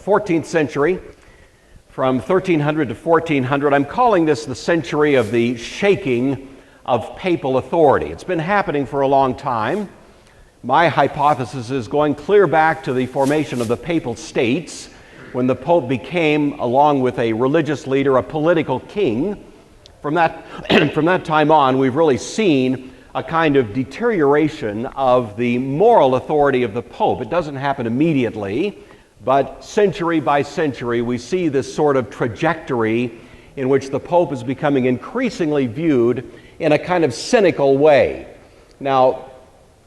14th century, from 1300 to 1400. I'm calling this the century of the shaking of papal authority. It's been happening for a long time. My hypothesis is going clear back to the formation of the Papal States, when the Pope became, along with a religious leader, a political king. From that time on, we've really seen a kind of deterioration of the moral authority of the Pope. It doesn't happen immediately, but century by century, we see this sort of trajectory in which the Pope is becoming increasingly viewed in a kind of cynical way. Now,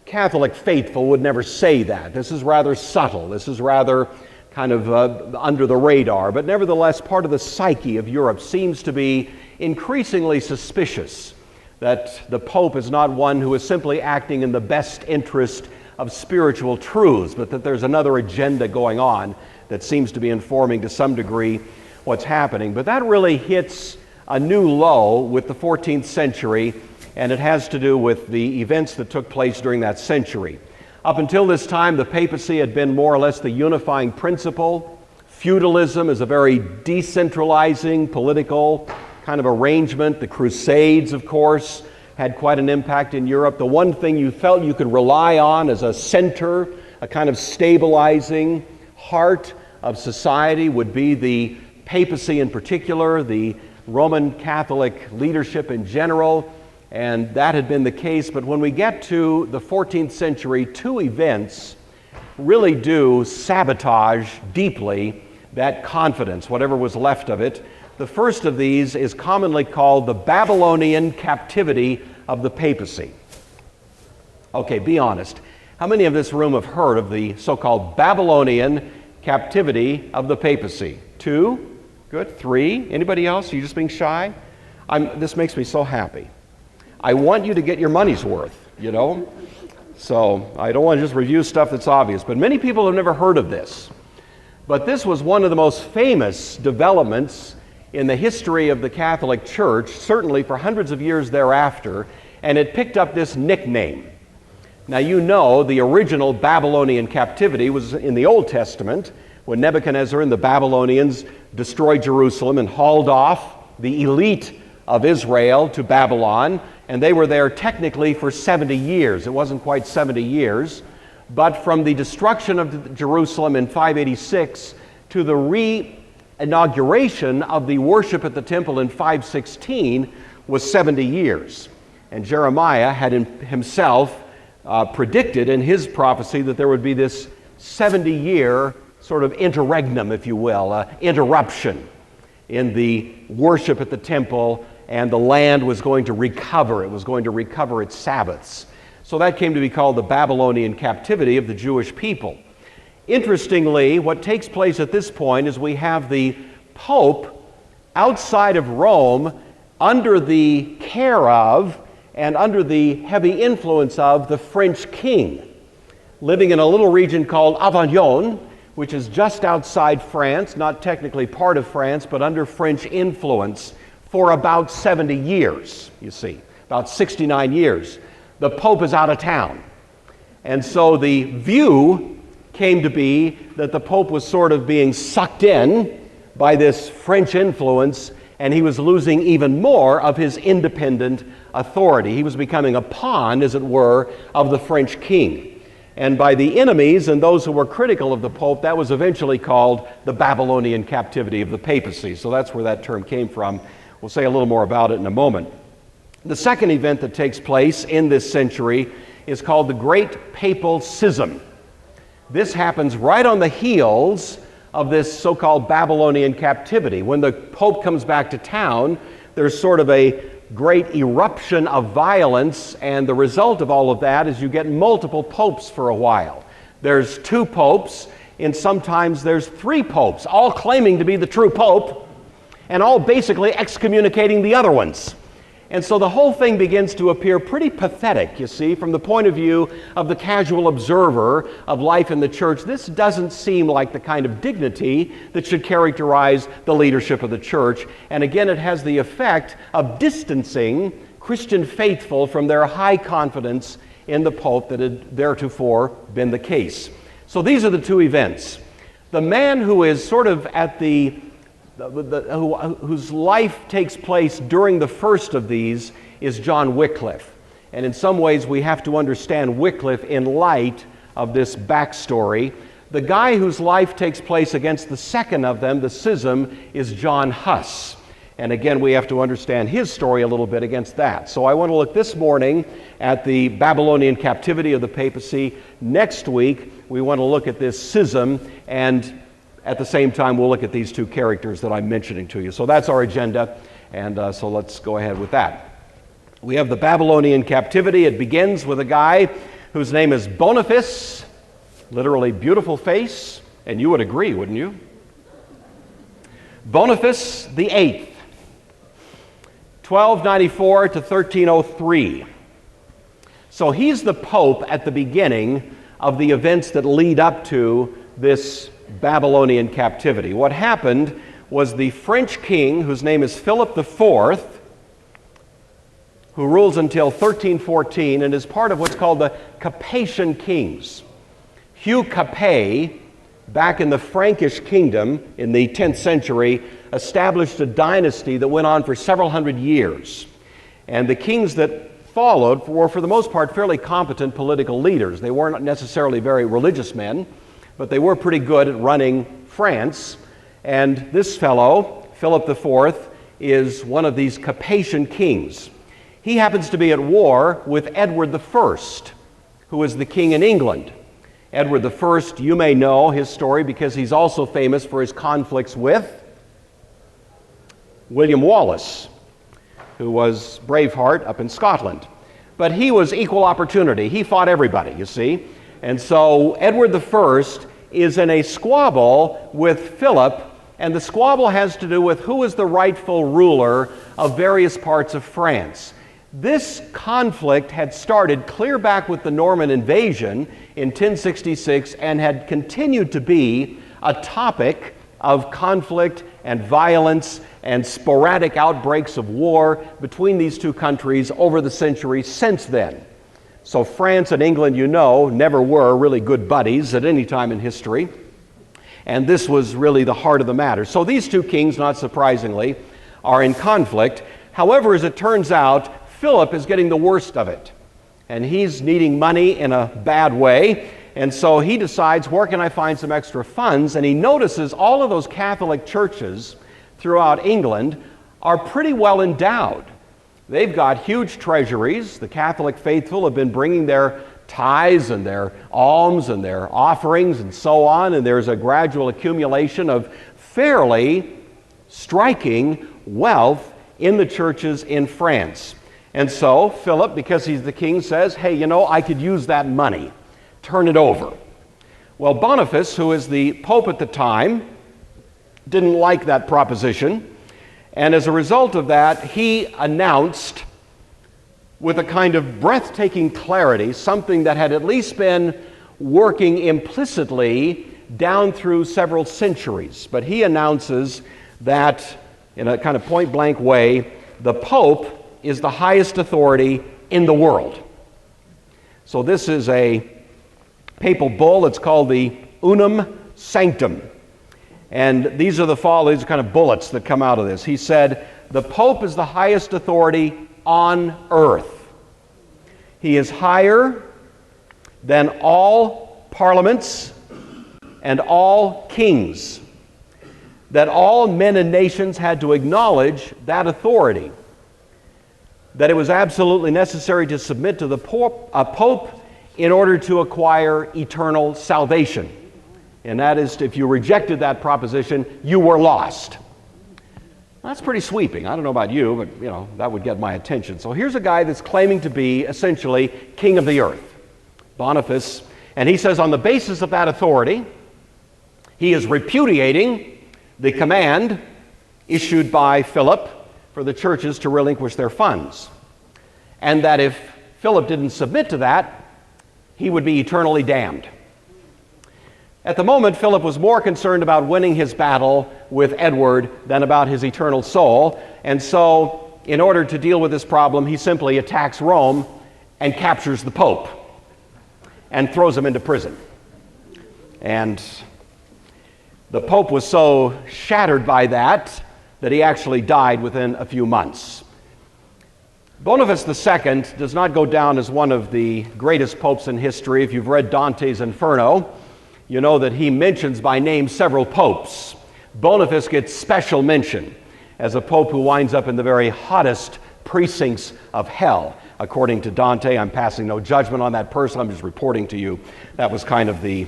Catholic faithful would never say that. This is rather subtle. This is rather kind of under the radar. But nevertheless, part of the psyche of Europe seems to be increasingly suspicious that the Pope is not one who is simply acting in the best interest of spiritual truths, but that there's another agenda going on that seems to be informing to some degree what's happening. But that really hits a new low with the 14th century, and it has to do with the events that took place during that century. Up until this time, the papacy had been more or less the unifying principle. Feudalism is a very decentralizing political kind of arrangement. The Crusades, of course, had quite an impact in Europe. The one thing you felt you could rely on as a center, a kind of stabilizing heart of society, would be the papacy in particular, the Roman Catholic leadership in general, and that had been the case. But when we get to the 14th century, two events really do sabotage deeply that confidence, whatever was left of it. The first of these is commonly called the Babylonian captivity of the papacy. Okay, be honest. How many of this room have heard of the so-called Babylonian captivity of the papacy? 2? Good. 3? Anybody else? Are you just being shy? This makes me so happy. I want you to get your money's worth, you know? So I don't want to just review stuff that's obvious, but many people have never heard of this. But this was one of the most famous developments in the history of the Catholic Church, certainly for hundreds of years thereafter, and it picked up this nickname. Now, you know the original Babylonian captivity was in the Old Testament, when Nebuchadnezzar and the Babylonians destroyed Jerusalem and hauled off the elite of Israel to Babylon, and they were there technically for 70 years. It wasn't quite 70 years, but from the destruction of Jerusalem in 586 to the re-inauguration of the worship at the temple in 516 was 70 years. And Jeremiah had himself predicted in his prophecy that there would be this 70-year sort of interregnum, if you will, interruption in the worship at the temple, and the land was going to recover. It was going to recover its Sabbaths. So that came to be called the Babylonian captivity of the Jewish people. Interestingly, what takes place at this point is we have the Pope outside of Rome under the care of and under the heavy influence of the French king, living in a little region called Avignon, which is just outside France, not technically part of France, but under French influence for about 70 years, you see, about 69 years. The Pope is out of town. And so the view came to be that the Pope was sort of being sucked in by this French influence, and he was losing even more of his independent authority. He was becoming a pawn, as it were, of the French king. And by the enemies and those who were critical of the Pope, that was eventually called the Babylonian captivity of the papacy. So that's where that term came from. We'll say a little more about it in a moment. The second event that takes place in this century is called the Great Papal Schism. This happens right on the heels of this so-called Babylonian captivity. When the Pope comes back to town, there's sort of a great eruption of violence, and the result of all of that is you get multiple popes for a while. There's 2 popes, and sometimes there's 3 popes, all claiming to be the true pope, and all basically excommunicating the other ones. And so the whole thing begins to appear pretty pathetic, you see, from the point of view of the casual observer of life in the church. This doesn't seem like the kind of dignity that should characterize the leadership of the church. And again, it has the effect of distancing Christian faithful from their high confidence in the Pope that had theretofore been the case. So these are the 2 events. The man who is sort of at whose life takes place during the first of these is John Wycliffe. And in some ways we have to understand Wycliffe in light of this backstory. The guy whose life takes place against the second of them, the schism, is John Huss. And again, we have to understand his story a little bit against that. So I want to look this morning at the Babylonian captivity of the papacy. Next week, we want to look at this schism, and at the same time, we'll look at these two characters that I'm mentioning to you. So that's our agenda, and so let's go ahead with that. We have the Babylonian captivity. It begins with a guy whose name is Boniface, literally beautiful face, and you would agree, wouldn't you? Boniface the VIII. 1294 to 1303. So he's the Pope at the beginning of the events that lead up to this Babylonian captivity. What happened was the French king, whose name is Philip IV, who rules until 1314 and is part of what's called the Capetian kings. Hugh Capet, back in the Frankish kingdom in the 10th century, established a dynasty that went on for several hundred years. And the kings that followed were, for the most part, fairly competent political leaders. They weren't necessarily very religious men, but they were pretty good at running France. And this fellow, Philip IV, is one of these Capetian kings. He happens to be at war with Edward I, who is the king in England. Edward I, you may know his story because he's also famous for his conflicts with William Wallace, who was Braveheart up in Scotland. But he was equal opportunity. He fought everybody, you see. And so Edward I is in a squabble with Philip, and the squabble has to do with who is the rightful ruler of various parts of France. This conflict had started clear back with the Norman invasion in 1066 and had continued to be a topic of conflict and violence and sporadic outbreaks of war between these two countries over the centuries since then. So France and England, you know, never were really good buddies at any time in history. And this was really the heart of the matter. So these two kings, not surprisingly, are in conflict. However, as it turns out, Philip is getting the worst of it. And he's needing money in a bad way. And so he decides, where can I find some extra funds? And he notices all of those Catholic churches throughout England are pretty well endowed. They've got huge treasuries. The Catholic faithful have been bringing their tithes and their alms and their offerings and so on, and there's a gradual accumulation of fairly striking wealth in the churches in France. And so Philip, because he's the king, says, hey, you know, I could use that money. Turn it over. Well, Boniface, who is the Pope at the time, didn't like that proposition. And as a result of that, he announced with a kind of breathtaking clarity something that had at least been working implicitly down through several centuries. But he announces that, in a kind of point-blank way, the Pope is the highest authority in the world. So this is a papal bull. It's called the Unum Sanctum. And these are kind of bullets that come out of this. He said, the Pope is the highest authority on earth. He is higher than all parliaments and all kings. That all men and nations had to acknowledge that authority. That it was absolutely necessary to submit to the Pope in order to acquire eternal salvation. And that is, if you rejected that proposition, you were lost. That's pretty sweeping. I don't know about you, but you know, that would get my attention. So here's a guy that's claiming to be essentially king of the earth, Boniface, and he says on the basis of that authority, he is repudiating the command issued by Philip for the churches to relinquish their funds. And that if Philip didn't submit to that, he would be eternally damned. At the moment, Philip was more concerned about winning his battle with Edward than about his eternal soul. And so, in order to deal with this problem, he simply attacks Rome and captures the Pope and throws him into prison. And The Pope was so shattered by that he actually died within a few months. Boniface II does not go down as one of the greatest popes in history. If you've read Dante's Inferno, you know that he mentions by name several popes. Boniface gets special mention as a pope who winds up in the very hottest precincts of hell. According to Dante, I'm passing no judgment on that person, I'm just reporting to you. That was kind of the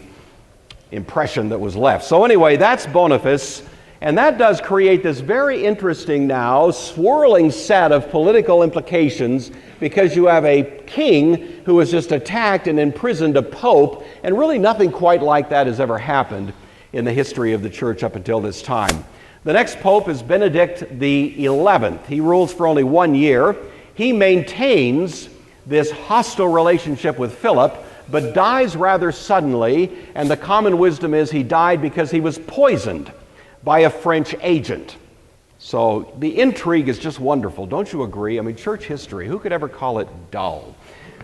impression that was left. So anyway, that's Boniface, and that does create this very interesting now swirling set of political implications, because you have a king who has just attacked and imprisoned a pope, and really nothing quite like that has ever happened in the history of the church up until this time. The next pope is Benedict the 11th. He rules for only 1 year. He maintains this hostile relationship with Philip, but dies rather suddenly, and the common wisdom is he died because he was poisoned by a French agent. So the intrigue is just wonderful, don't you agree? I mean, church history, who could ever call it dull?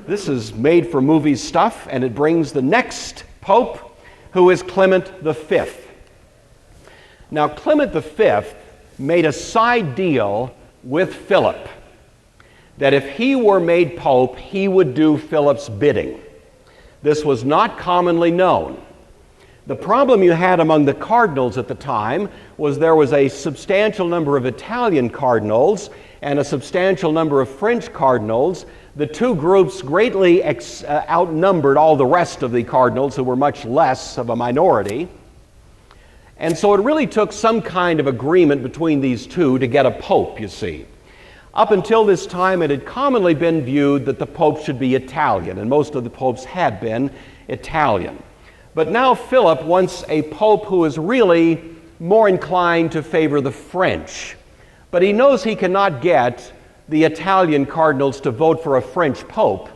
This is made for movie stuff, and it brings the next pope, who is Clement V. Now, Clement V made a side deal with Philip that if he were made pope, he would do Philip's bidding. This was not commonly known. The problem you had among the cardinals at the time was there was a substantial number of Italian cardinals and a substantial number of French cardinals. The two groups greatly outnumbered all the rest of the cardinals, who were much less of a minority. And so it really took some kind of agreement between these two to get a pope, you see. Up until this time, it had commonly been viewed that the pope should be Italian, and most of the popes had been Italian. But now Philip wants a pope who is really more inclined to favor the French. But he knows he cannot get the Italian cardinals to vote for a French pope,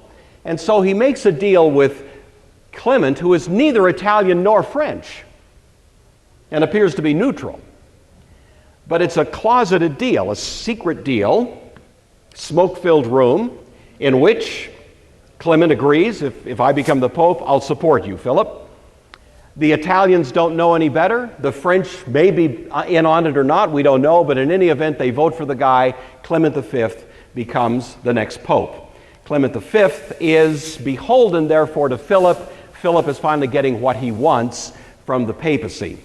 and so he makes a deal with Clement, who is neither Italian nor French, and appears to be neutral. But it's a closeted deal, a secret deal, smoke-filled room, in which Clement agrees, if I become the Pope, I'll support you, Philip. The Italians don't know any better. The French may be in on it or not, we don't know, but in any event, they vote for the guy. Clement V becomes the next Pope. Clement V is beholden, therefore, to Philip. Philip is finally getting what he wants from the papacy.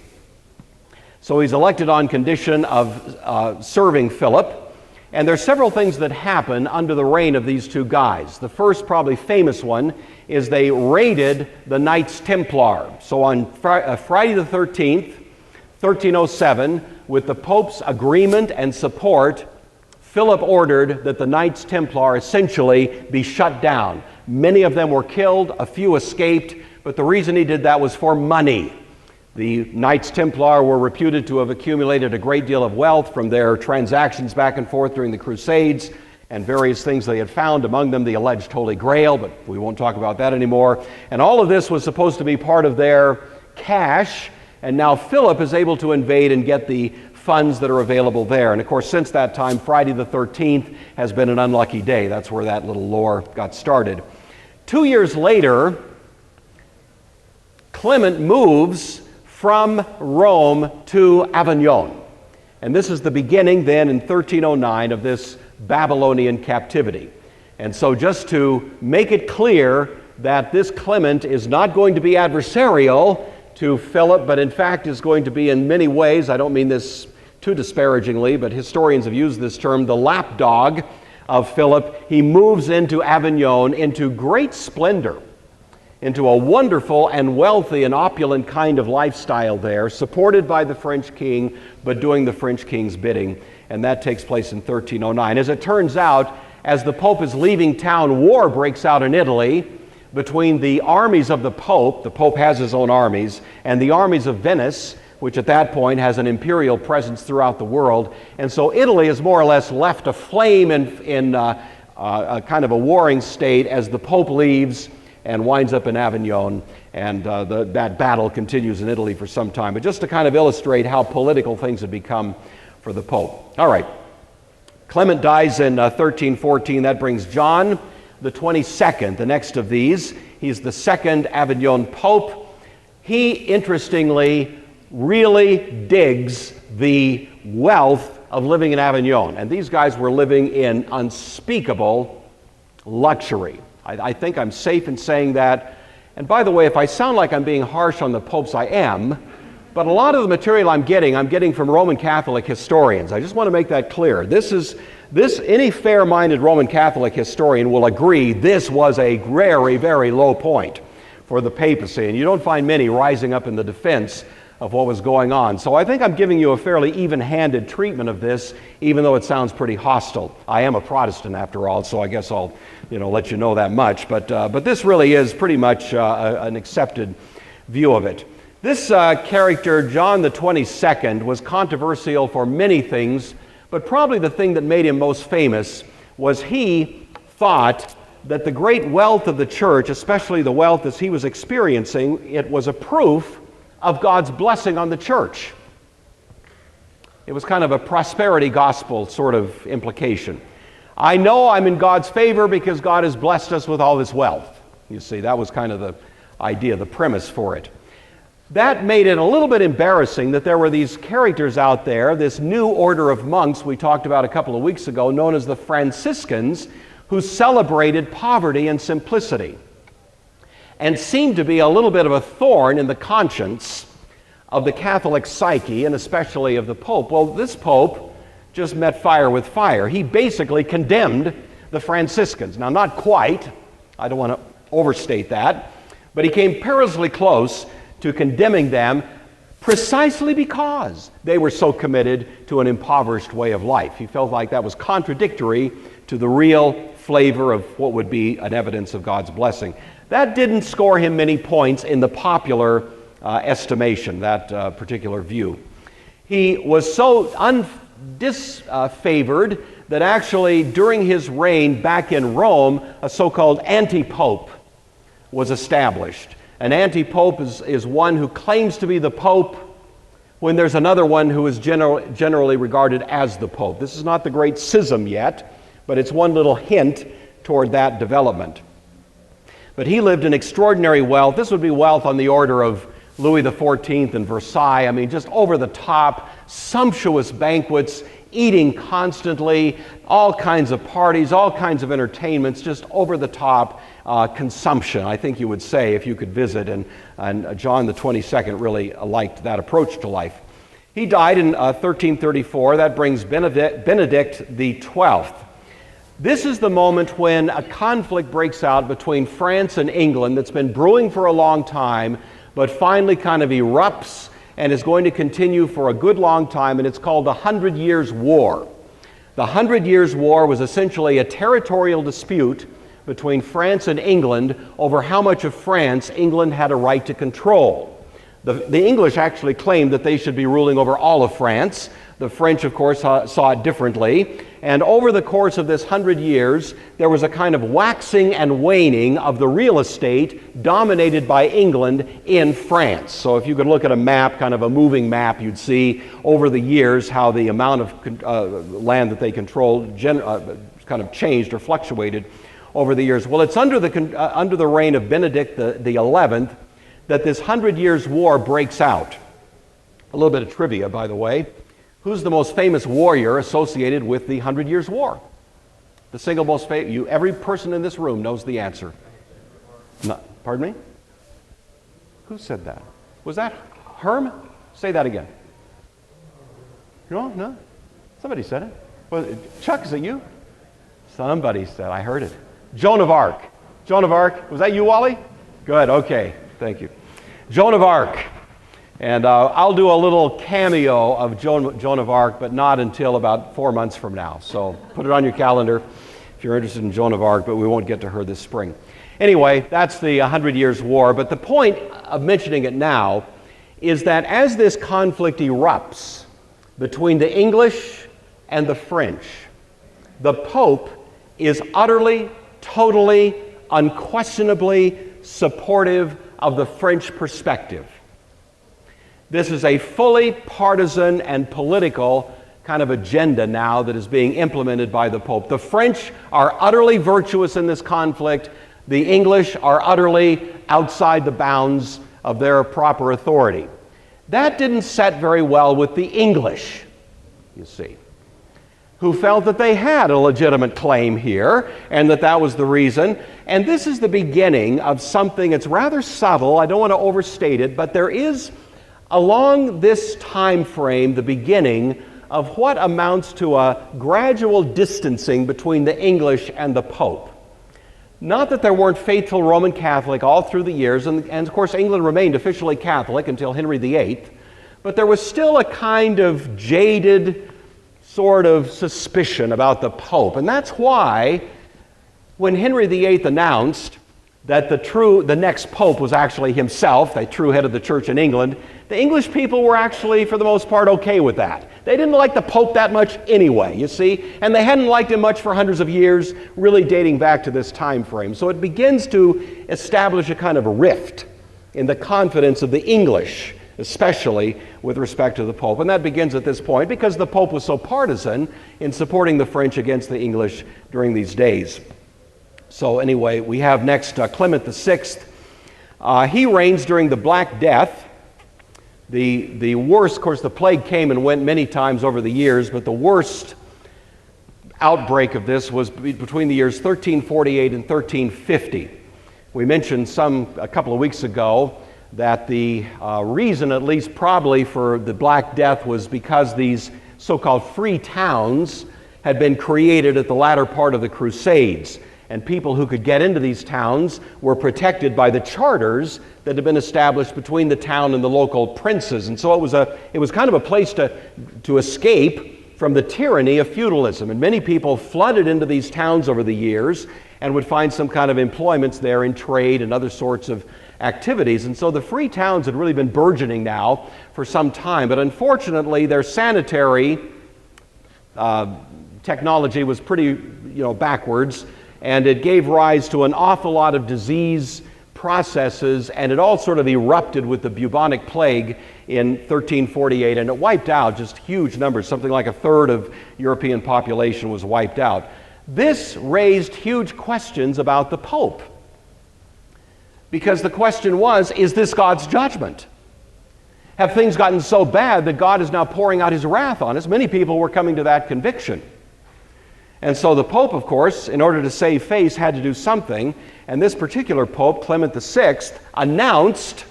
So he's elected on condition of serving Philip. And there are several things that happen under the reign of these two guys. The first, probably famous one, is they raided the Knights Templar. So on Friday the 13th, 1307, with the Pope's agreement and support, Philip ordered that the Knights Templar essentially be shut down. Many of them were killed, a few escaped, but the reason he did that was for money. The Knights Templar were reputed to have accumulated a great deal of wealth from their transactions back and forth during the Crusades and various things they had found, among them the alleged Holy Grail, but we won't talk about that anymore. And all of this was supposed to be part of their cash, and now Philip is able to invade and get the funds that are available there. And of course, since that time, Friday the 13th has been an unlucky day. That's where that little lore got started. 2 years later, Clement moves from Rome to Avignon. And this is the beginning then in 1309 of this Babylonian captivity. And so just to make it clear that this Clement is not going to be adversarial to Philip, but in fact is going to be in many ways, I don't mean this too disparagingly, but historians have used this term, the lapdog of Philip. He moves into Avignon into great splendor, into a wonderful and wealthy and opulent kind of lifestyle there, supported by the French king, but doing the French king's bidding. And that takes place in 1309. As it turns out, as the Pope is leaving town, war breaks out in Italy between the armies of the Pope has his own armies, and the armies of Venice, which at that point has an imperial presence throughout the world. And so Italy is more or less left aflame in a kind of a warring state as the Pope leaves and winds up in Avignon, and that battle continues in Italy for some time. But just to kind of illustrate how political things have become for the Pope. All right, Clement dies in 1314. That brings John the 22nd, the next of these. He's the second Avignon Pope. He, interestingly, really digs the wealth of living in Avignon. And these guys were living in unspeakable luxury. I think I'm safe in saying that. And by the way, if I sound like I'm being harsh on the popes, I am. But a lot of the material I'm getting from Roman Catholic historians. I just want to make that clear. Any fair-minded Roman Catholic historian will agree this was a very, very low point for the papacy. And you don't find many rising up in the defense of what was going on. So I think I'm giving you a fairly even-handed treatment of this, even though it sounds pretty hostile. I am a Protestant after all, so I guess I'll let you know that much. But this really is pretty much an accepted view of it. This character, John the 22nd, was controversial for many things, but probably the thing that made him most famous was he thought that the great wealth of the church, especially the wealth as he was experiencing, it was a proof of God's blessing on the church. It was kind of a prosperity gospel sort of implication. I know I'm in God's favor because God has blessed us with all this wealth. You see, that was kind of the idea, the premise for it. That made it a little bit embarrassing that there were these characters out there, this new order of monks we talked about a couple of weeks ago, known as the Franciscans, who celebrated poverty and simplicity, and seemed to be a little bit of a thorn in the conscience of the Catholic psyche, and especially of the Pope. Well, this Pope just met fire with fire. He basically condemned the Franciscans. Now, not quite. I don't want to overstate that. But he came perilously close to condemning them precisely because they were so committed to an impoverished way of life. He felt like that was contradictory to the real flavor of what would be an evidence of God's blessing. That didn't score him many points in the popular estimation, that particular view. He was so disfavored that actually during his reign back in Rome, a so-called anti-pope was established. An anti-pope is one who claims to be the pope when there's another one who is generally regarded as the pope. This is not the great schism yet, but it's one little hint toward that development. But he lived in extraordinary wealth. This would be wealth on the order of Louis XIV and Versailles. I mean, just over the top, sumptuous banquets, eating constantly, all kinds of parties, all kinds of entertainments, just over the top consumption, I think you would say, if you could visit. And John the 22nd really liked that approach to life. He died in 1334. That brings Benedict the 12th. This is the moment when a conflict breaks out between France and England that's been brewing for a long time, but finally kind of erupts and is going to continue for a good long time, and it's called the 100 Years' War. The 100 Years' War was essentially a territorial dispute between France and England over how much of France England had a right to control. The English actually claimed that they should be ruling over all of France. The French, of course, saw it differently. And over the course of this 100 years, there was a kind of waxing and waning of the real estate dominated by England in France. So if you could look at a map, kind of a moving map, you'd see over the years how the amount of land that they controlled kind of changed or fluctuated over the years. Well, it's under the reign of Benedict the 11th that this 100 Years' War breaks out. A little bit of trivia, by the way. Who's the most famous warrior associated with the 100 Years' War? The single most famous. Every person in this room knows the answer. No, pardon me? Who said that? Was that Herm? Say that again. No? Somebody said it. Well, Chuck, is it you? Somebody said. I heard it. Joan of Arc. Joan of Arc. Was that you, Wally? Good. Okay. Thank you. Joan of Arc. And I'll do a little cameo of Joan of Arc, but not until about 4 months from now. So put it on your calendar if you're interested in Joan of Arc, but we won't get to her this spring. Anyway, that's the 100 Years' War. But the point of mentioning it now is that as this conflict erupts between the English and the French, the Pope is utterly, totally, unquestionably supportive of the French perspective. This is a fully partisan and political kind of agenda now that is being implemented by the Pope. The French are utterly virtuous in this conflict. The English are utterly outside the bounds of their proper authority. That didn't set very well with the English, you see, who felt that they had a legitimate claim here and that was the reason. And this is the beginning of something that's rather subtle. I don't want to overstate it, but there is, along this time frame, the beginning of what amounts to a gradual distancing between the English and the Pope. Not that there weren't faithful Roman Catholic all through the years, and of course England remained officially Catholic until Henry VIII, but there was still a kind of jaded sort of suspicion about the Pope. And that's why when Henry VIII announced that the next Pope was actually himself, the true head of the Church in England, the English people were actually, for the most part, okay with that. They didn't like the Pope that much anyway, you see, and they hadn't liked him much for hundreds of years, really dating back to this time frame. So it begins to establish a kind of a rift in the confidence of the English, especially with respect to the Pope. And that begins at this point because the Pope was so partisan in supporting the French against the English during these days. So anyway, we have next Clement VI. He reigns during the Black Death. The worst, of course, the plague came and went many times over the years, but the worst outbreak of this was between the years 1348 and 1350. We mentioned a couple of weeks ago that the reason, at least probably, for the Black Death was because these so-called free towns had been created at the latter part of the Crusades. And people who could get into these towns were protected by the charters that had been established between the town and the local princes. And so it was kind of a place to escape from the tyranny of feudalism. And many people flooded into these towns over the years and would find some kind of employments there in trade and other sorts of activities. And so the free towns had really been burgeoning now for some time. But unfortunately, their sanitary technology was pretty, backwards. And it gave rise to an awful lot of disease processes, and it all sort of erupted with the bubonic plague in 1348, and it wiped out just huge numbers. Something like a third of European population was wiped out. This raised huge questions about the Pope, because the question was, is this God's judgment? Have things gotten so bad that God is now pouring out his wrath on us? Many people were coming to that conviction. And so the Pope, of course, in order to save face, had to do something. And this particular Pope, Clement VI, announced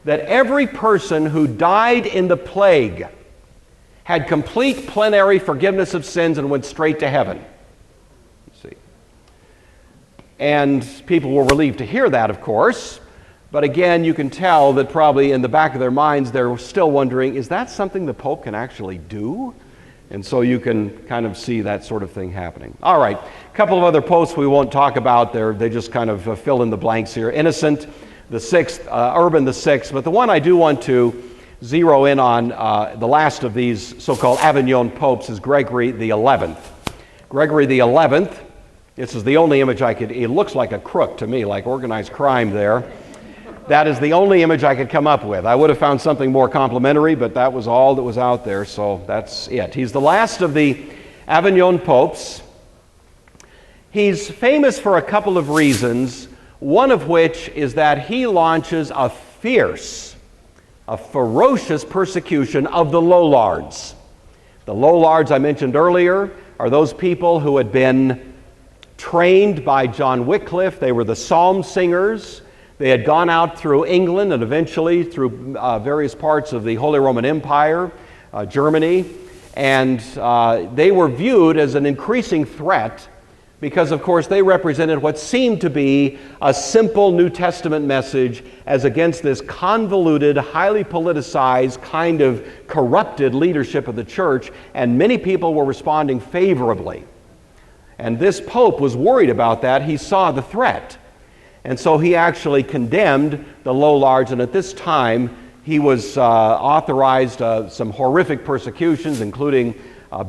that every person who died in the plague had complete plenary forgiveness of sins and went straight to heaven. You see. And people were relieved to hear that, of course. But again, you can tell that probably in the back of their minds, they're still wondering, is that something the Pope can actually do? And so you can kind of see that sort of thing happening. All right, a couple of other popes we won't talk about. They just kind of fill in the blanks here. Innocent VI, Urban VI, but the one I do want to zero in on, the last of these so-called Avignon popes, is Gregory XI. Gregory XI, this is the only image it looks like a crook to me, like organized crime there. That is the only image I could come up with. I would have found something more complimentary, but that was all that was out there, so that's it. He's the last of the Avignon popes. He's famous for a couple of reasons, one of which is that he launches a ferocious persecution of the Lollards. The Lollards I mentioned earlier are those people who had been trained by John Wyclif. They were the psalm singers. They had gone out through England and eventually through various parts of the Holy Roman Empire, Germany, and they were viewed as an increasing threat because, of course, they represented what seemed to be a simple New Testament message as against this convoluted, highly politicized, kind of corrupted leadership of the church, and many people were responding favorably. And this Pope was worried about that. He saw the threat. And so he actually condemned the Lollards, and at this time he was authorized some horrific persecutions, including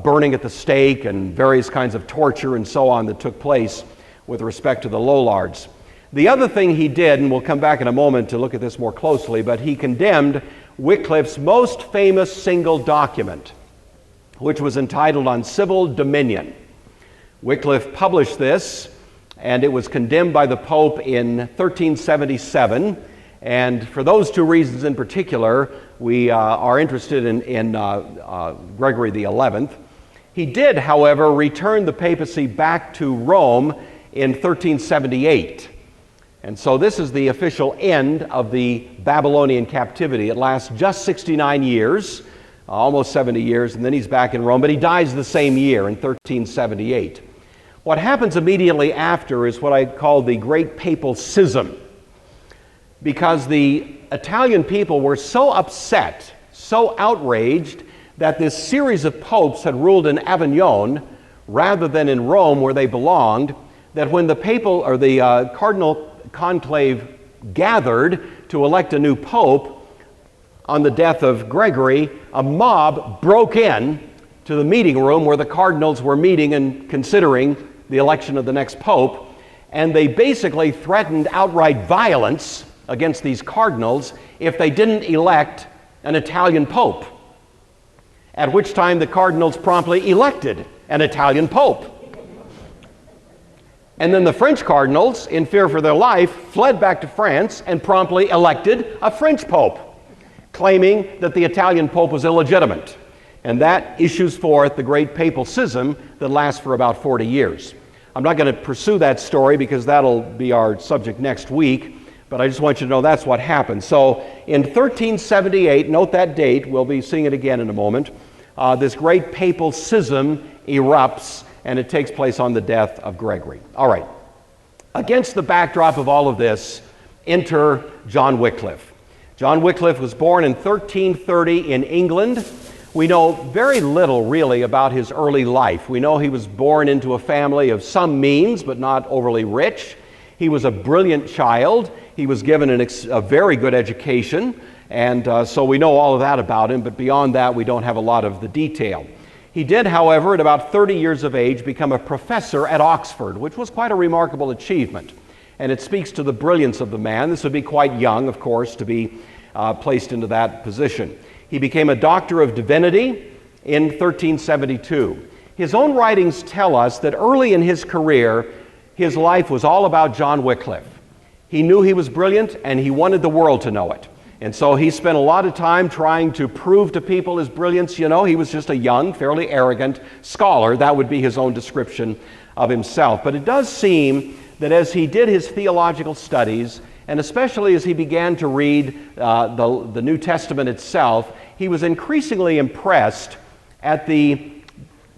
burning at the stake and various kinds of torture and so on that took place with respect to the Lollards. The other thing he did, and we'll come back in a moment to look at this more closely, but he condemned Wycliffe's most famous single document, which was entitled On Civil Dominion. Wycliffe published this, and it was condemned by the Pope in 1377, And for those two reasons in particular, we are interested in Gregory XI. He did, however, return the papacy back to Rome in 1378. And so this is the official end of the Babylonian captivity. It lasts just 69 years, almost 70 years, and then he's back in Rome. But he dies the same year in 1378. What happens immediately after is what I call the Great Papal Schism, because the Italian people were so upset, so outraged, that this series of popes had ruled in Avignon rather than in Rome where they belonged, that when the papal or the cardinal conclave gathered to elect a new pope on the death of Gregory, a mob broke in to the meeting room where the cardinals were meeting and considering the election of the next pope, and they basically threatened outright violence against these cardinals if they didn't elect an Italian pope, at which time the cardinals promptly elected an Italian pope. And then the French cardinals, in fear for their life, fled back to France and promptly elected a French pope, claiming that the Italian pope was illegitimate. And that issues forth the Great Papal Schism that lasts for about 40 years. I'm not going to pursue that story because that'll be our subject next week, but I just want you to know that's what happened. So in 1378, note that date, we'll be seeing it again in a moment, this Great Papal Schism erupts, and it takes place on the death of Gregory. All right. Against the backdrop of all of this, enter John Wycliffe. John Wycliffe was born in 1330 in England. We know very little really about his early life. We know he was born into a family of some means, but not overly rich. He was a brilliant child. He was given a very good education, and so we know all of that about him, but beyond that, we don't have a lot of the detail. He did, however, at about 30 years of age, become a professor at Oxford, which was quite a remarkable achievement. And it speaks to the brilliance of the man. This would be quite young, of course, to be placed into that position. He became a doctor of divinity in 1372. His own writings tell us that early in his career, his life was all about John Wycliffe. He knew he was brilliant, and he wanted the world to know it. And so he spent a lot of time trying to prove to people his brilliance. You know, he was just a young, fairly arrogant scholar. That would be his own description of himself. But it does seem that as he did his theological studies, and especially as he began to read the New Testament itself, he was increasingly impressed at the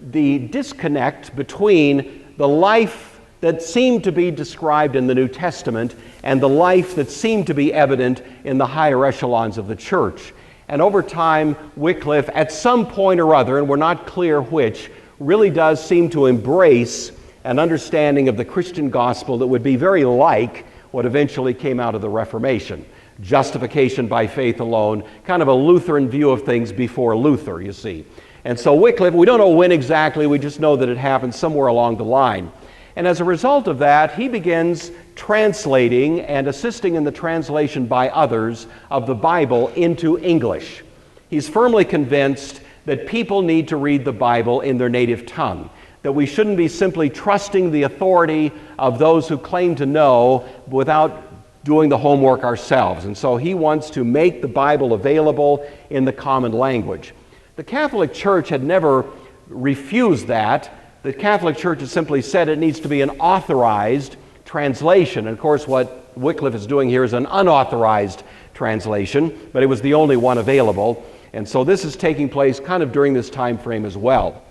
disconnect between the life that seemed to be described in the New Testament and the life that seemed to be evident in the higher echelons of the church. And over time, Wycliffe, at some point or other, and we're not clear which, really does seem to embrace an understanding of the Christian gospel that would be very like what eventually came out of the Reformation. Justification by faith alone, kind of a Lutheran view of things before Luther, you see. And so Wycliffe, we don't know when exactly, we just know that it happened somewhere along the line. And as a result of that, he begins translating and assisting in the translation by others of the Bible into English. He's firmly convinced that people need to read the Bible in their native tongue, that we shouldn't be simply trusting the authority of those who claim to know without doing the homework ourselves. And so he wants to make the Bible available in the common language. The Catholic Church had never refused that. The Catholic Church has simply said it needs to be an authorized translation. And of course, what Wycliffe is doing here is an unauthorized translation, but it was the only one available. And so this is taking place kind of during this time frame as well.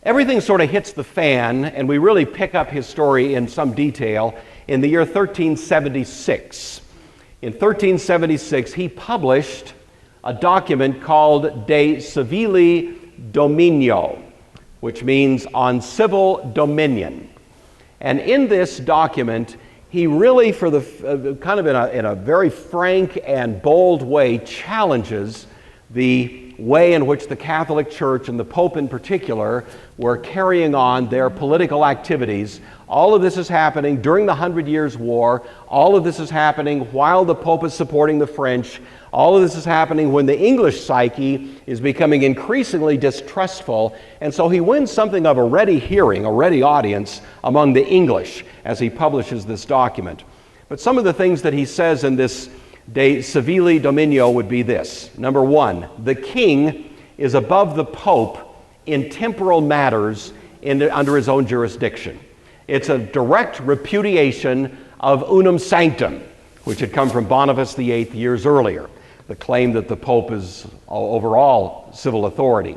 Everything sort of hits the fan, and we really pick up his story in some detail in the year 1376. In 1376, he published a document called De Civili Dominio, which means on civil dominion. And in this document, he really, for the kind of in a very frank and bold way, challenges the way in which the Catholic Church, and the Pope in particular, were carrying on their political activities. All of this is happening during the 100 Years' War. All of this is happening while the Pope is supporting the French. All of this is happening when the English psyche is becoming increasingly distrustful. And so he wins something of a ready hearing, a ready audience among the English as he publishes this document. But some of the things that he says in this De Civili Dominio would be this. Number one, the king is above the pope in temporal matters under his own jurisdiction. It's a direct repudiation of unum sanctum, which had come from Boniface VIII years earlier, the claim that the pope is over all civil authority.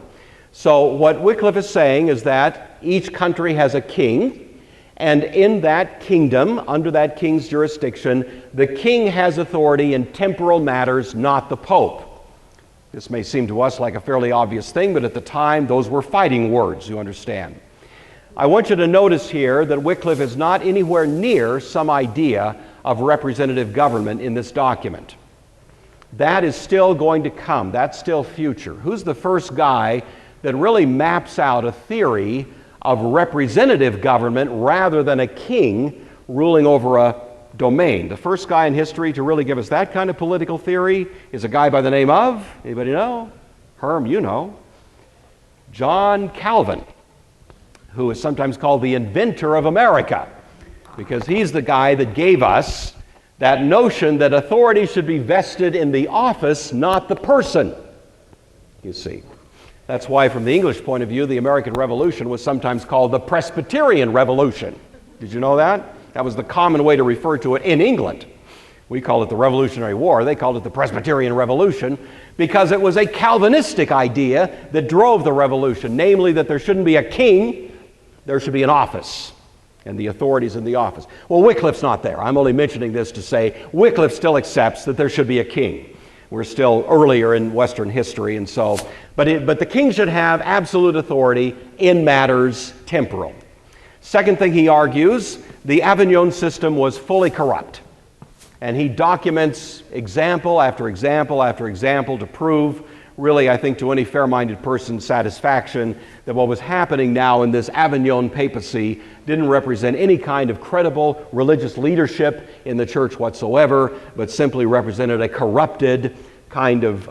So what Wycliffe is saying is that each country has a king, and in that kingdom, under that king's jurisdiction, the king has authority in temporal matters, not the pope. This may seem to us like a fairly obvious thing, but at the time, those were fighting words, you understand. I want you to notice here that Wycliffe is not anywhere near some idea of representative government in this document. That is still going to come. That's still future. Who's the first guy that really maps out a theory of representative government rather than a king ruling over a domain? The first guy in history to really give us that kind of political theory is a guy by the name of, anybody know? Herm, you know. John Calvin, who is sometimes called the inventor of America, because he's the guy that gave us that notion that authority should be vested in the office, not the person, you see. That's why, from the English point of view, the American Revolution was sometimes called the Presbyterian Revolution. Did you know that? That was the common way to refer to it in England. We call it the Revolutionary War. They called it the Presbyterian Revolution because it was a Calvinistic idea that drove the revolution, namely that there shouldn't be a king, there should be an office, and the authorities in the office. Well, Wycliffe's not there. I'm only mentioning this to say Wycliffe still accepts that there should be a king. We're still earlier in Western history, and so, but the king should have absolute authority in matters temporal. Second thing he argues, the Avignon system was fully corrupt. And he documents example after example after example to prove, really, I think, to any fair-minded person's satisfaction, that what was happening now in this Avignon papacy didn't represent any kind of credible religious leadership in the church whatsoever, but simply represented a corrupted kind of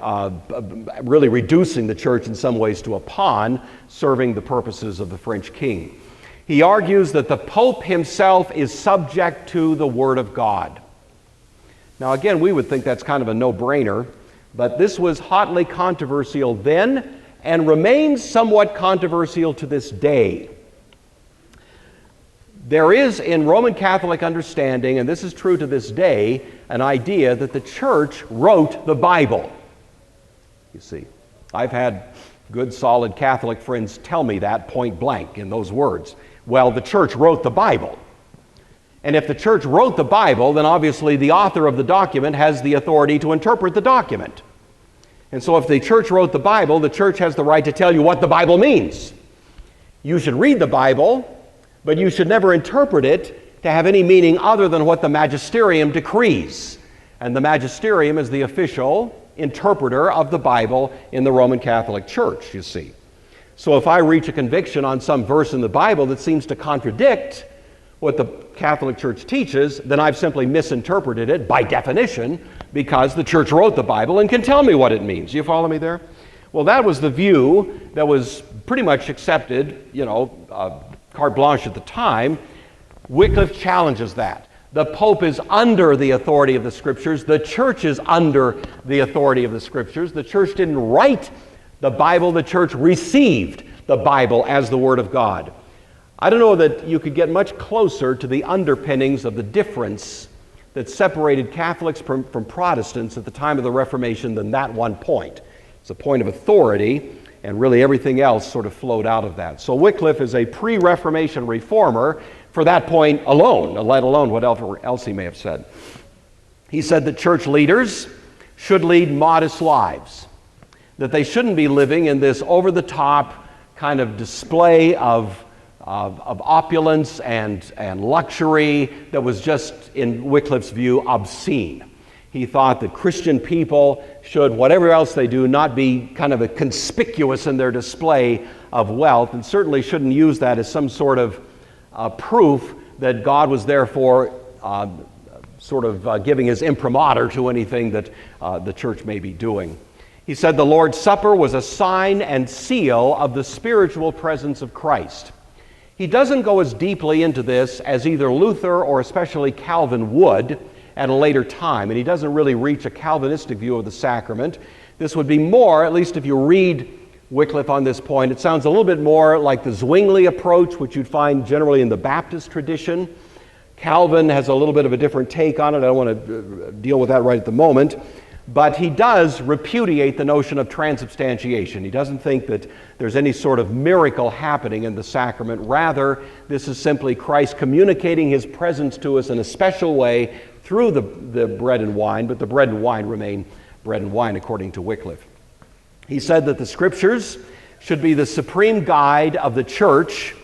really reducing the church in some ways to a pawn, serving the purposes of the French king. He argues that the Pope himself is subject to the Word of God. Now, again, we would think that's kind of a no-brainer, but this was hotly controversial then and remains somewhat controversial to this day. There is in Roman Catholic understanding, and this is true to this day, an idea that the church wrote the Bible. You see, I've had good, solid Catholic friends tell me that point blank in those words. Well, the church wrote the Bible. And if the church wrote the Bible, then obviously the author of the document has the authority to interpret the document. And so if the church wrote the Bible, the church has the right to tell you what the Bible means. You should read the Bible, but you should never interpret it to have any meaning other than what the magisterium decrees. And the magisterium is the official interpreter of the Bible in the Roman Catholic Church, you see. So if I reach a conviction on some verse in the Bible that seems to contradict what the Catholic Church teaches, then I've simply misinterpreted it by definition because the church wrote the Bible and can tell me what it means. You follow me there? Well, that was the view that was pretty much accepted, carte blanche at the time. Wycliffe challenges that. The Pope is under the authority of the Scriptures. The church is under the authority of the Scriptures. The church didn't write the Bible. The church received the Bible as the Word of God. I don't know that you could get much closer to the underpinnings of the difference that separated Catholics from Protestants at the time of the Reformation than that one point. It's a point of authority, and really everything else sort of flowed out of that. So Wycliffe is a pre-Reformation reformer for that point alone, let alone what else he may have said. He said that church leaders should lead modest lives, that they shouldn't be living in this over-the-top kind of display of opulence and luxury that was just, in Wycliffe's view, obscene. He thought that Christian people should, whatever else they do, not be kind of conspicuous in their display of wealth, and certainly shouldn't use that as some sort of proof that God was therefore giving his imprimatur to anything that the church may be doing. He said the Lord's Supper was a sign and seal of the spiritual presence of Christ. He doesn't go as deeply into this as either Luther or especially Calvin would, at a later time, and he doesn't really reach a Calvinistic view of the sacrament. This would be more, at least if you read Wycliffe on this point, it sounds a little bit more like the Zwingli approach, which you'd find generally in the Baptist tradition. Calvin has a little bit of a different take on it. I don't want to deal with that right at the moment. But he does repudiate the notion of transubstantiation. He doesn't think that there's any sort of miracle happening in the sacrament. Rather, this is simply Christ communicating his presence to us in a special way through the bread and wine, but the bread and wine remain bread and wine according to Wycliffe. He said that the Scriptures should be the supreme guide of the church,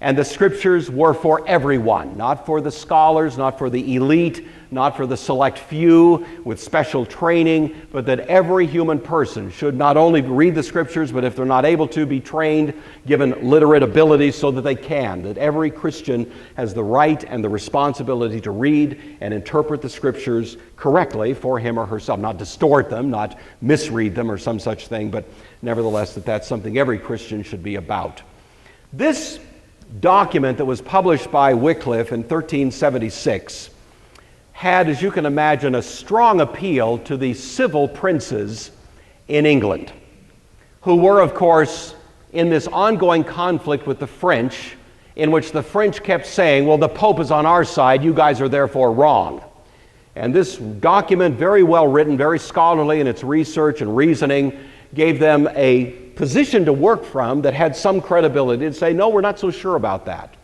and the Scriptures were for everyone, not for the scholars, not for the elite, not for the select few with special training, but that every human person should not only read the Scriptures, but if they're not able to, be trained, given literate abilities so that they can. That every Christian has the right and the responsibility to read and interpret the Scriptures correctly for him or herself, not distort them, not misread them or some such thing, but nevertheless that that's something every Christian should be about. This document that was published by Wycliffe in 1376 had, as you can imagine, a strong appeal to the civil princes in England, who were, of course, in this ongoing conflict with the French, in which the French kept saying, well, the Pope is on our side, you guys are therefore wrong. And this document, very well written, very scholarly in its research and reasoning, gave them a position to work from that had some credibility and say, no, we're not so sure about that.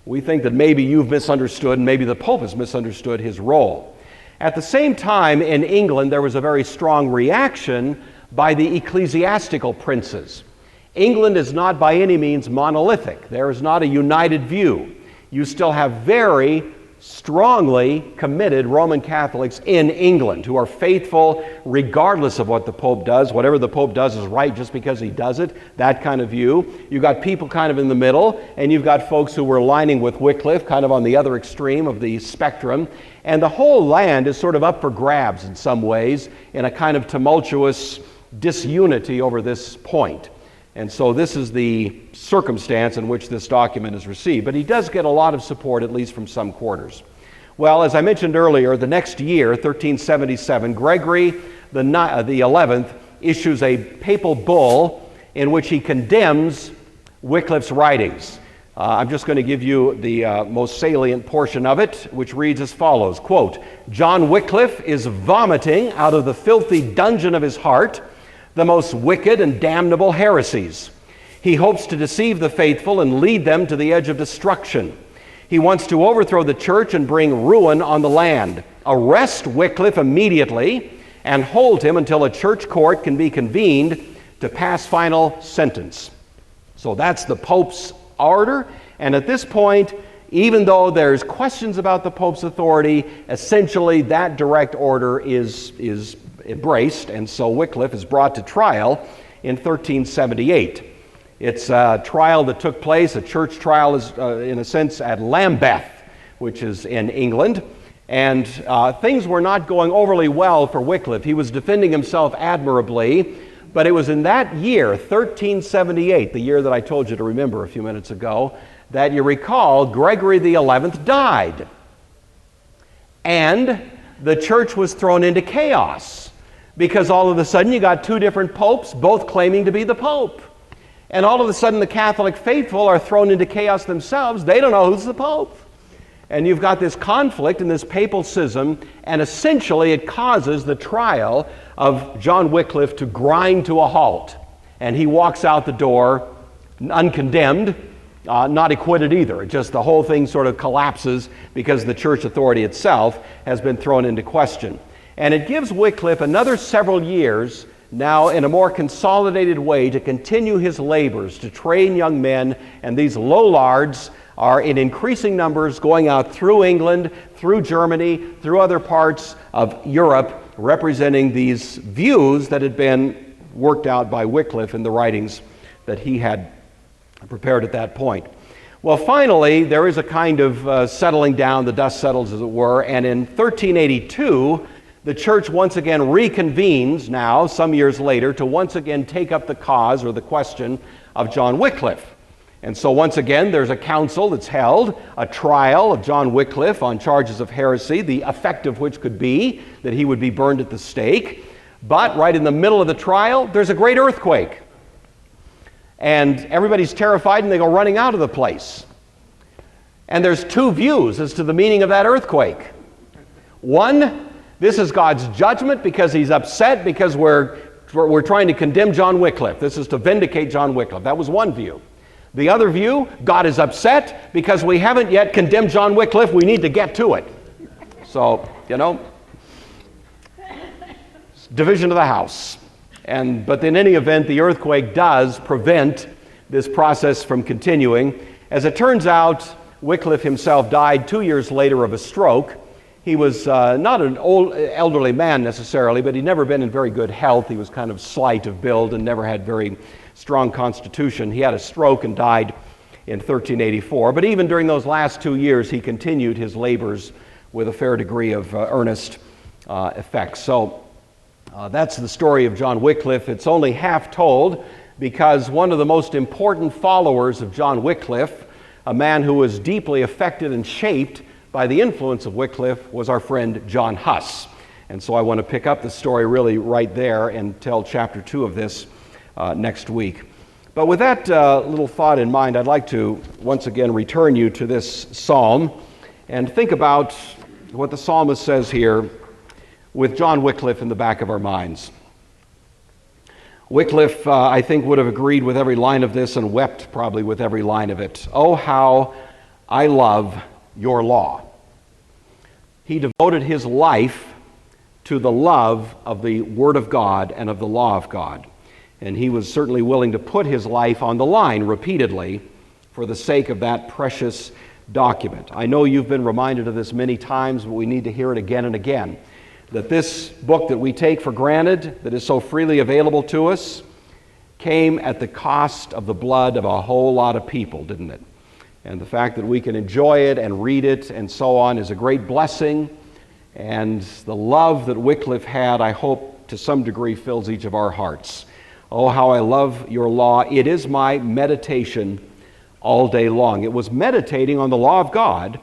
We think that maybe you've misunderstood and maybe the Pope has misunderstood his role. At the same time, in England, there was a very strong reaction by the ecclesiastical princes. England is not by any means monolithic. There is not a united view. You still have very strongly committed Roman Catholics in England who are faithful regardless of what the Pope does. Whatever the Pope does is right just because he does it, that kind of view. You've got people kind of in the middle, and you've got folks who were aligning with Wycliffe, kind of on the other extreme of the spectrum. And the whole land is sort of up for grabs in some ways in a kind of tumultuous disunity over this point. And so this is the circumstance in which this document is received. But he does get a lot of support, at least from some quarters. Well, as I mentioned earlier, the next year, 1377, Gregory the 11th issues a papal bull in which he condemns Wycliffe's writings. I'm just going to give you the most salient portion of it, which reads as follows, quote, John Wycliffe is vomiting out of the filthy dungeon of his heart the most wicked and damnable heresies. He hopes to deceive the faithful and lead them to the edge of destruction. He wants to overthrow the church and bring ruin on the land. Arrest Wycliffe immediately and hold him until a church court can be convened to pass final sentence. So that's the Pope's order, and at this point, even though there's questions about the Pope's authority, essentially that direct order is embraced, and so Wycliffe is brought to trial in 1378. It's a trial that took place, a church trial is in a sense at Lambeth, which is in England, and things were not going overly well for Wycliffe. He was defending himself admirably, but it was in that year, 1378, the year that I told you to remember a few minutes ago, that you recall Gregory XI died. And the church was thrown into chaos because all of a sudden you got two different popes, both claiming to be the Pope. And all of a sudden the Catholic faithful are thrown into chaos themselves. They don't know who's the Pope. And you've got this conflict and this papal schism, and essentially it causes the trial of John Wycliffe to grind to a halt. And he walks out the door uncondemned, not acquitted either. Just the whole thing sort of collapses because the church authority itself has been thrown into question. And it gives Wycliffe another several years now in a more consolidated way to continue his labors to train young men, and these lollards are in increasing numbers going out through England, through Germany, through other parts of Europe, representing these views that had been worked out by Wycliffe in the writings that he had prepared at that point. Well, finally, there is a kind of settling down, the dust settles as it were, and in 1382, the church once again reconvenes now, some years later, to once again take up the cause or the question of John Wycliffe. And so once again, there's a council that's held, a trial of John Wycliffe on charges of heresy, the effect of which could be that he would be burned at the stake. But right in the middle of the trial, there's a great earthquake. And everybody's terrified and they go running out of the place. And there's two views as to the meaning of that earthquake. One, this is God's judgment because he's upset because we're trying to condemn John Wycliffe. This is to vindicate John Wycliffe. That was one view. The other view, God is upset because we haven't yet condemned John Wycliffe. We need to get to it. So, division of the house. But in any event, the earthquake does prevent this process from continuing. As it turns out, Wycliffe himself died 2 years later of a stroke. He was not an old, elderly man necessarily, but he'd never been in very good health. He was kind of slight of build and never had very strong constitution. He had a stroke and died in 1384. But even during those last 2 years, he continued his labors with a fair degree of earnest effect. So that's the story of John Wycliffe. It's only half told because one of the most important followers of John Wycliffe, a man who was deeply affected and shaped by the influence of Wycliffe, was our friend John Huss. And so I want to pick up the story really right there and tell chapter 2 of this next week. But with that little thought in mind, I'd like to once again return you to this psalm and think about what the psalmist says here with John Wycliffe in the back of our minds. Wycliffe, I think, would have agreed with every line of this and wept probably with every line of it. Oh, how I love your law. He devoted his life to the love of the Word of God and of the law of God. And he was certainly willing to put his life on the line repeatedly for the sake of that precious document. I know you've been reminded of this many times, but we need to hear it again and again, that this book that we take for granted, that is so freely available to us, came at the cost of the blood of a whole lot of people, didn't it? And the fact that we can enjoy it and read it and so on is a great blessing. And the love that Wycliffe had, I hope, to some degree fills each of our hearts. Oh, how I love your law. It is my meditation all day long. It was meditating on the law of God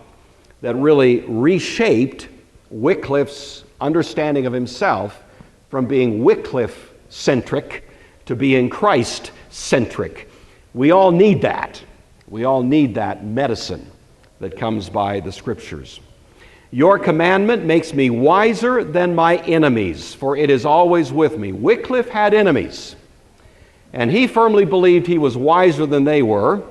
that really reshaped Wycliffe's understanding of himself from being Wycliffe-centric to being Christ-centric. We all need that. We all need that medicine that comes by the Scriptures. Your commandment makes me wiser than my enemies, for it is always with me. Wycliffe had enemies, and he firmly believed he was wiser than they were.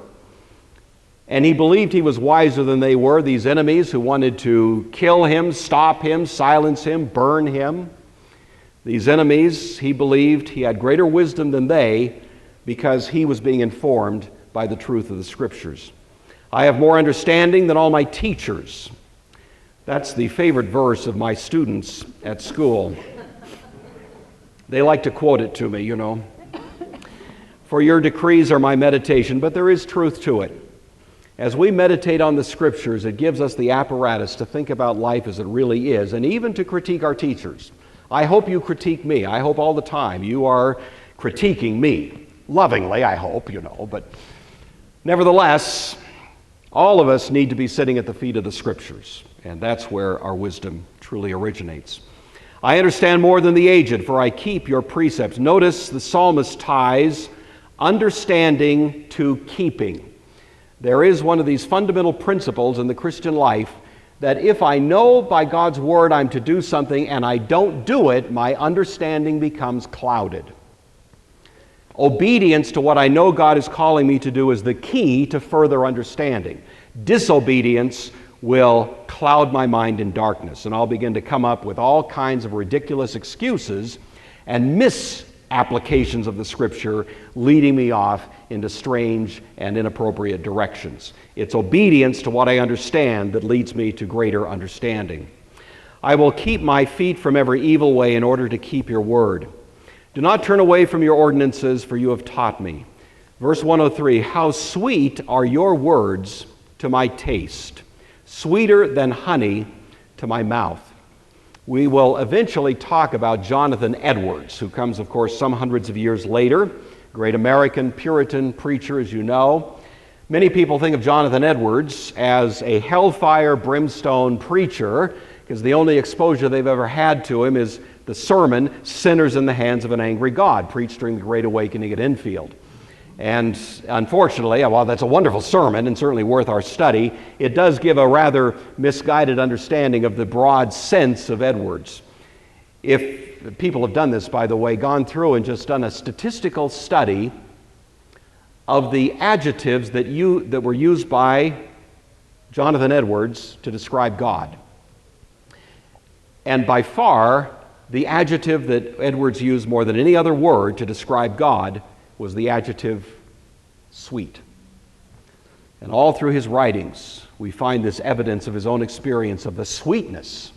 And he believed he was wiser than they were, these enemies who wanted to kill him, stop him, silence him, burn him. These enemies, he believed he had greater wisdom than they because he was being informed by the truth of the Scriptures. I have more understanding than all my teachers. That's the favorite verse of my students at school. They like to quote it to me, For your decrees are my meditation, but there is truth to it. As we meditate on the Scriptures, it gives us the apparatus to think about life as it really is, and even to critique our teachers. I hope you critique me. I hope all the time you are critiquing me. Lovingly, I hope, but nevertheless, all of us need to be sitting at the feet of the Scriptures, and that's where our wisdom truly originates. I understand more than the aged, for I keep your precepts. Notice the psalmist ties understanding to keeping. There is one of these fundamental principles in the Christian life that if I know by God's Word I'm to do something and I don't do it, my understanding becomes clouded. Obedience to what I know God is calling me to do is the key to further understanding. Disobedience will cloud my mind in darkness, and I'll begin to come up with all kinds of ridiculous excuses and misapplications of the Scripture, leading me off into strange and inappropriate directions. It's obedience to what I understand that leads me to greater understanding. I will keep my feet from every evil way in order to keep your word. Do not turn away from your ordinances, for you have taught me. Verse 103, how sweet are your words to my taste, sweeter than honey to my mouth. We will eventually talk about Jonathan Edwards, who comes, of course, some hundreds of years later, great American Puritan preacher, as you know. Many people think of Jonathan Edwards as a hellfire, brimstone preacher because the only exposure they've ever had to him is the sermon, Sinners in the Hands of an Angry God, preached during the Great Awakening at Enfield. And unfortunately, while that's a wonderful sermon and certainly worth our study, it does give a rather misguided understanding of the broad sense of Edwards. If people have done this, by the way, gone through and just done a statistical study of the adjectives that were used by Jonathan Edwards to describe God. And by far, the adjective that Edwards used more than any other word to describe God was the adjective sweet. And all through his writings, we find this evidence of his own experience of the sweetness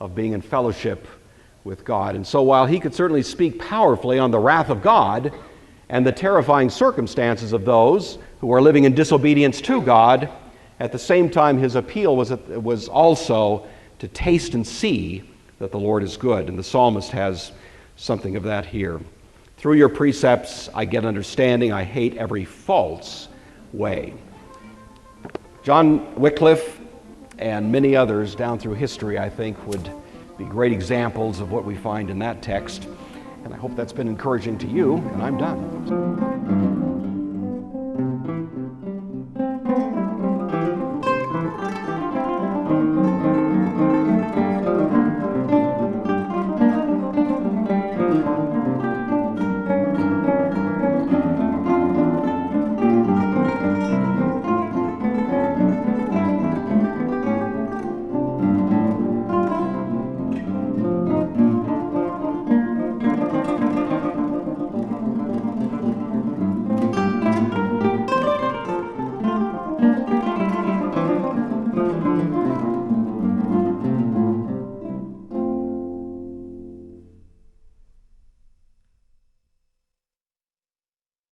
of being in fellowship with God. And so while he could certainly speak powerfully on the wrath of God and the terrifying circumstances of those who are living in disobedience to God, at the same time his appeal was also to taste and see that the Lord is good. And the psalmist has something of that here. Through your precepts I get understanding, I hate every false way. John Wycliffe and many others down through history, I think, would be great examples of what we find in that text. And I hope that's been encouraging to you, and I'm done.